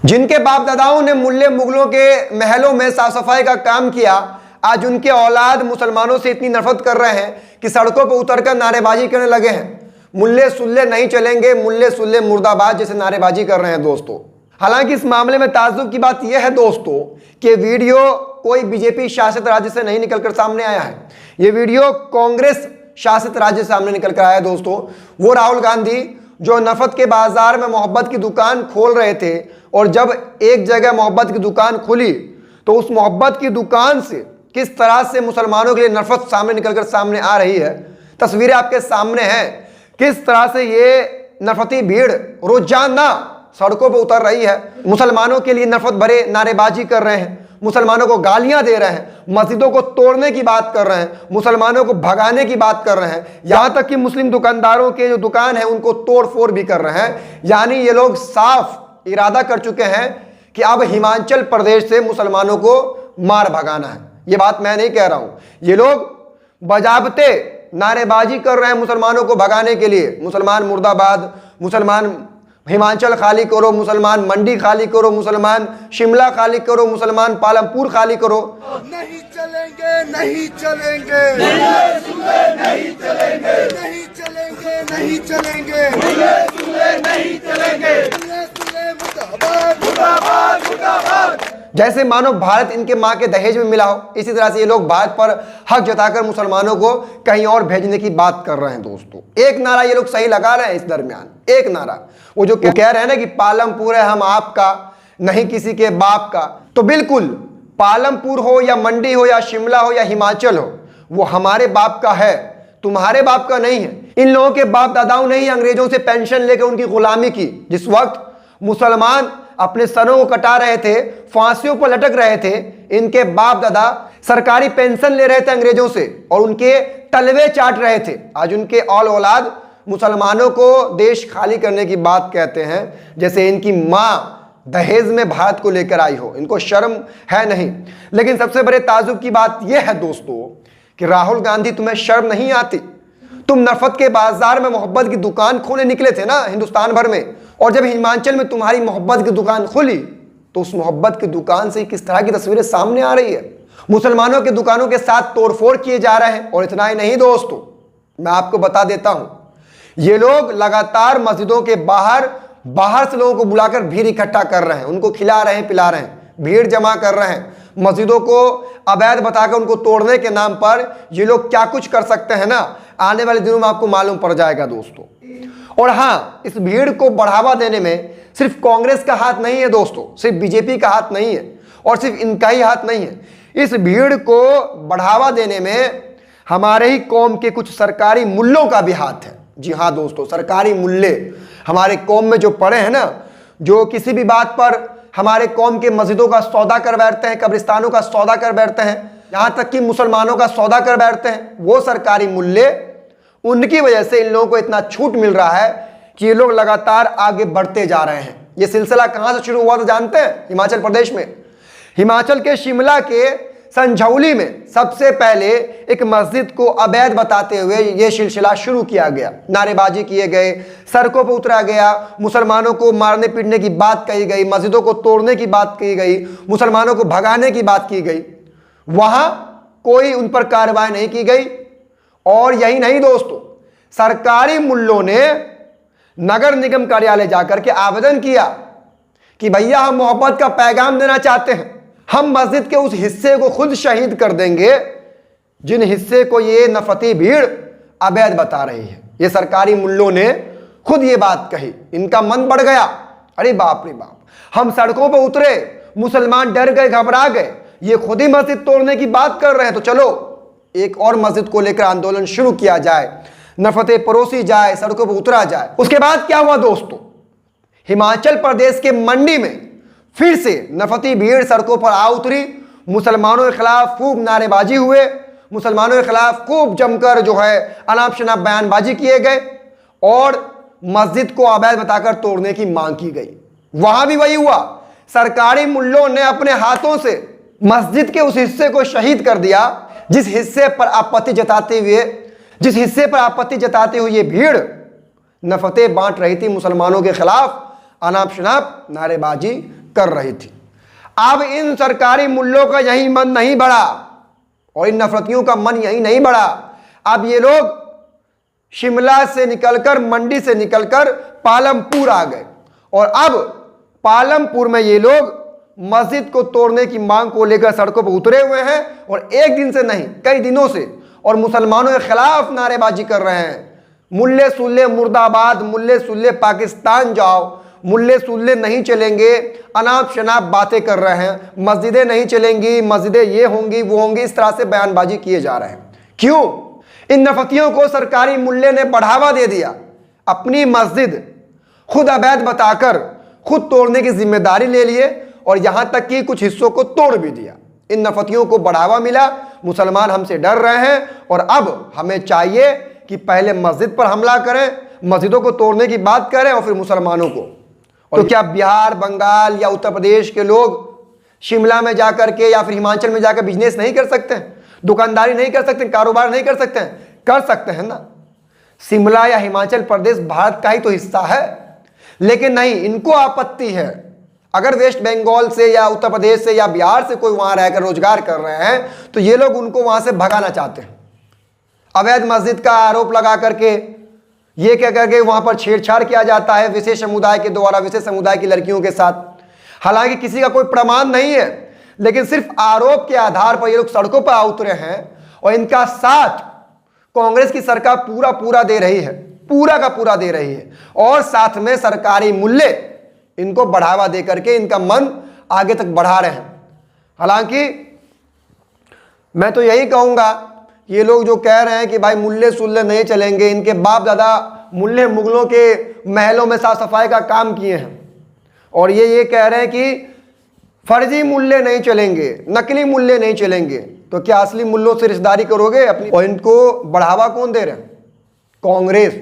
जिनके बाप दादाओं ने मुल्ले मुगलों के महलों में साफ सफाई का काम किया, आज उनके औलाद मुसलमानों से इतनी नफरत कर रहे हैं कि सड़कों पर उतरकर नारेबाजी करने लगे हैं। मुल्ले सुल्ले नहीं चलेंगे, मुल्ले सुल्ले मुर्दाबाद जैसे नारेबाजी कर रहे हैं दोस्तों। हालांकि इस मामले में ताज्जुब की बात यह है दोस्तों कि वीडियो कोई बीजेपी शासित राज्य से नहीं निकलकर सामने आया है। ये वीडियो कांग्रेस शासित राज्य से सामने निकल कर आया है दोस्तों। वो राहुल गांधी जो नफरत के बाजार में मोहब्बत की दुकान खोल रहे थे, और जब एक जगह मोहब्बत की दुकान खुली तो उस मोहब्बत की दुकान से किस तरह से मुसलमानों के लिए नफरत सामने निकलकर सामने आ रही है, तस्वीरें आपके सामने हैं। किस तरह से ये नफरती भीड़ रोजाना सड़कों पर उतर रही है, मुसलमानों के लिए नफरत भरे नारेबाजी कर रहे हैं, मुसलमानों को गालियां दे रहे हैं, मस्जिदों को तोड़ने की बात कर रहे हैं, मुसलमानों को भगाने की बात कर रहे हैं, यहां तक कि मुस्लिम दुकानदारों के जो दुकान है उनको तोड़ फोड़ भी कर रहे हैं। यानी ये लोग साफ इरादा कर चुके हैं कि अब हिमाचल प्रदेश से मुसलमानों को मार भगाना है। ये बात मैं नहीं कह रहा हूं, ये लोग बजाबते नारेबाजी कर रहे हैं मुसलमानों को भगाने के लिए। मुसलमान मुर्दाबाद, मुसलमान हिमाचल खाली करो, मुसलमान मंडी खाली करो, मुसलमान शिमला खाली करो, मुसलमान पालमपुर खाली करो। नहीं चलेंगे, नहीं चलेंगे, नहीं चलेंगे, नहीं चलेंगे, नहीं चलेंगे, नहीं चलेंगे। मुर्दाबाद, मुर्दाबाद। जैसे मानो भारत इनके मां के दहेज में मिला हो, इसी तरह से ये लोग भारत पर हक जताकर मुसलमानों को कहीं और भेजने की बात कर रहे हैं दोस्तों। एक नारा ये लोग सही लगा रहे हैं इस दरमियान, एक नारा वो जो कह रहे हैं ना कि पालमपुर है हम आपका, नहीं किसी के बाप का। तो बिल्कुल पालमपुर हो या मंडी हो या शिमला हो या हिमाचल हो, वो हमारे बाप का है, तुम्हारे बाप का नहीं है। इन लोगों के बाप दादाओं ने ही अंग्रेजों से पेंशन लेकर उनकी गुलामी की। जिस वक्त मुसलमान अपने सरों को कटा रहे थे, फांसियों पर लटक रहे थे, इनके बाप दादा सरकारी पेंशन ले रहे थे अंग्रेजों से और उनके तलवे चाट रहे थे। आज उनके औलाद मुसलमानों को देश खाली करने की बात कहते हैं, जैसे इनकी मां दहेज में भारत को लेकर आई हो। इनको शर्म है नहीं। लेकिन सबसे बड़े ताजुब की बात यह है दोस्तों कि राहुल गांधी, तुम्हें शर्म नहीं आती? तुम नफरत के बाजार में मोहब्बत की दुकान खोलने निकले थे ना हिंदुस्तान भर में, और जब हिमाचल में तुम्हारी मोहब्बत की दुकान खुली तो उस मोहब्बत की दुकान से किस तरह की तस्वीरें सामने आ रही है। मुसलमानों की दुकानों के साथ तोड़फोड़ किए जा रहे हैं। और इतना ही नहीं दोस्तों, मैं आपको बता देता हूं, ये लोग लगातार मस्जिदों के बाहर से लोगों को बुलाकर भीड़ इकट्ठा कर रहे हैं, उनको खिला रहे हैं, पिला रहे हैं, भीड़ जमा कर रहे हैं। मस्जिदों को अवैध बताकर उनको तोड़ने के नाम पर ये लोग क्या कुछ कर सकते हैं ना, आने वाले दिनों में आपको मालूम पड़ जाएगा दोस्तों। और हाँ, इस भीड़ को बढ़ावा देने में सिर्फ कांग्रेस का हाथ नहीं है दोस्तों, सिर्फ बीजेपी का हाथ नहीं है और सिर्फ इनका ही हाथ नहीं है। इस भीड़ को बढ़ावा देने में हमारे ही कौम के कुछ सरकारी मुल्लों का भी हाथ है। जी हाँ दोस्तों, सरकारी मुल्ले हमारे कौम में जो पड़े हैं ना, जो किसी भी बात पर हमारे कौम के मस्जिदों का सौदा कर बैठते हैं, कब्रिस्तानों का सौदा कर बैठते हैं, यहां तक कि मुसलमानों का सौदा कर बैठते हैं, वो सरकारी मुल्ले, उनकी वजह से इन लोगों को इतना छूट मिल रहा है कि ये लोग लगातार आगे बढ़ते जा रहे हैं। ये सिलसिला कहां से शुरू हुआ तो जानते हैं? हिमाचल प्रदेश में, हिमाचल के शिमला के संझौली में सबसे पहले एक मस्जिद को अवैध बताते हुए यह सिलसिला शुरू किया गया। नारेबाजी किए गए, सड़कों पर उतरा गया, मुसलमानों को मारने पीटने की बात कही गई, मस्जिदों को तोड़ने की बात की गई, मुसलमानों को भगाने की बात की गई। वहां कोई उन पर कार्रवाई नहीं की गई। और यही नहीं दोस्तों, सरकारी मुल्लों ने नगर निगम कार्यालय जाकर के आवेदन किया कि भैया हम मोहब्बत का पैगाम देना चाहते हैं, हम मस्जिद के उस हिस्से को खुद शहीद कर देंगे जिन हिस्से को ये नफरती भीड़ अवैध बता रही है। ये सरकारी मुल्लों ने खुद ये बात कही। इनका मन बढ़ गया, अरे बाप रे बाप, हम सड़कों पर उतरे, मुसलमान डर गए, घबरा गए, ये खुद ही मस्जिद तोड़ने की बात कर रहे हैं, तो चलो एक और मस्जिद को लेकर आंदोलन शुरू किया जाए, नफरतें परोसी जाए, सड़कों पर उतरा जाए। उसके बाद क्या हुआ दोस्तों, हिमाचल प्रदेश के मंडी में फिर से नफरती भीड़ सड़कों पर आ उतरी। मुसलमानों के खिलाफ खूब नारेबाजी हुए, मुसलमानों के खिलाफ खूब जमकर जो है अनाप शनाप बयानबाजी किए गए और मस्जिद को अवैध बताकर तोड़ने की मांग की गई। वहां भी वही हुआ, सरकारी मुल्लों ने अपने हाथों से मस्जिद के उस हिस्से को शहीद कर दिया जिस हिस्से पर आपत्ति जताते हुए ये भीड़ नफरतें बांट रही थी मुसलमानों के खिलाफ, अनाप शनाप नारेबाजी कर रही थी। अब इन सरकारी मुल्लों का यही मन नहीं बढ़ा और इन नफरतियों का मन यही नहीं बढ़ा। अब ये लोग शिमला से निकलकर, मंडी से निकलकर पालमपुर आ गए और अब पालमपुर में ये लोग मस्जिद को तोड़ने की मांग को लेकर सड़कों पर उतरे हुए हैं और एक दिन से नहीं, कई दिनों से, और मुसलमानों के खिलाफ नारेबाजी कर रहे हैं। मुल्ले सुल्ले मुर्दाबाद, मुल्ले सुल्ले पाकिस्तान जाओ, मुल्ले सुल्ले नहीं चलेंगे, अनाप शनाप बातें कर रहे हैं, मस्जिदें नहीं चलेंगी, मस्जिदें ये होंगी वो होंगी, इस तरह से बयानबाजी किए जा रहे हैं। क्यों? इन नफतियों को सरकारी मुल्ले ने बढ़ावा दे दिया। अपनी मस्जिद खुद अवैध बताकर खुद तोड़ने की जिम्मेदारी ले लिए और यहां तक कि कुछ हिस्सों को तोड़ भी दिया। इन नफतियों को बढ़ावा मिला, मुसलमान हमसे डर रहे हैं और अब हमें चाहिए कि पहले मस्जिद पर हमला करें, मस्जिदों को तोड़ने की बात करें और फिर मुसलमानों को। तो क्या बिहार, बंगाल या उत्तर प्रदेश के लोग शिमला में जाकर के या फिर हिमाचल में जाकर बिजनेस नहीं कर सकते हैं, दुकानदारी नहीं कर सकते, कारोबार नहीं कर सकते हैं? कर सकते हैं ना। शिमला या हिमाचल प्रदेश भारत का ही तो हिस्सा है, लेकिन नहीं, इनको आपत्ति है। अगर वेस्ट बंगाल से या उत्तर प्रदेश से या बिहार से कोई वहां रहकर रोजगार कर रहे हैं तो ये लोग उनको वहां से भगाना चाहते हैं। अवैध मस्जिद का आरोप लगा करके ये कह करके वहां पर छेड़छाड़ किया जाता है विशेष समुदाय के द्वारा, विशेष समुदाय की लड़कियों के साथ। हालांकि किसी का कोई प्रमाण नहीं है, लेकिन सिर्फ आरोप के आधार पर ये लोग सड़कों पर आ उतरे हैं और इनका साथ कांग्रेस की सरकार पूरा दे रही है, पूरा का पूरा दे रही है। और साथ में सरकारी मुल्ले इनको बढ़ावा दे करके इनका मन आगे तक बढ़ा रहे हैं। हालांकि मैं तो यही कहूंगा, ये लोग जो कह रहे हैं कि भाई मुल्ले सुल्ले नहीं चलेंगे, इनके बाप दादा मुल्ले मुगलों के महलों में साफ सफाई का काम किए हैं और ये कह रहे हैं कि फर्जी मुल्ले नहीं चलेंगे, नकली मुल्ले नहीं चलेंगे, तो क्या असली मुल्लों से रिश्तेदारी करोगे अपनी? और इनको बढ़ावा कौन दे रहे हैं? कांग्रेस।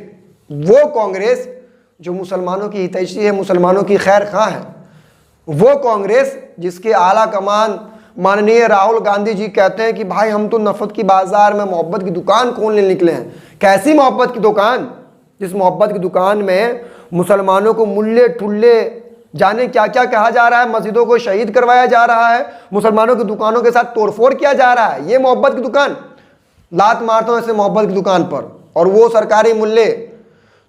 वो कांग्रेस जो मुसलमानों की हितैषी है, मुसलमानों की खैर खां है। वो कांग्रेस जिसके आला कमान माननीय राहुल गांधी जी कहते हैं कि भाई हम तो नफरत की बाजार में मोहब्बत की दुकान खोलने निकले हैं। कैसी मोहब्बत की दुकान? जिस मोहब्बत की दुकान में मुसलमानों को मुल्ले ठुल्ले जाने क्या क्या कहा जा रहा है, मस्जिदों को शहीद करवाया जा रहा है, मुसलमानों की दुकानों के साथ तोड़फोड़ किया जा रहा है। ये मोहब्बत की दुकान? लात मारता हूं ऐसे मोहब्बत की दुकान पर। और वो सरकारी मुल्ले,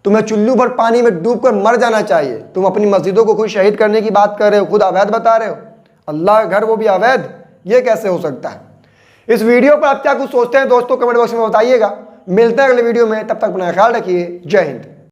तुम्हें चुल्लू भर पानी में डूबकर मर जाना चाहिए। तुम अपनी मस्जिदों को खुद शहीद करने की बात कर रहे हो, खुद अवैध बता रहे हो। अल्लाह का घर वो भी अवैध, ये कैसे हो सकता है? इस वीडियो पर आप क्या कुछ सोचते हैं दोस्तों, कमेंट बॉक्स में बताइएगा। मिलते हैं अगले वीडियो में, तब तक अपना ख्याल रखिए। जय हिंद।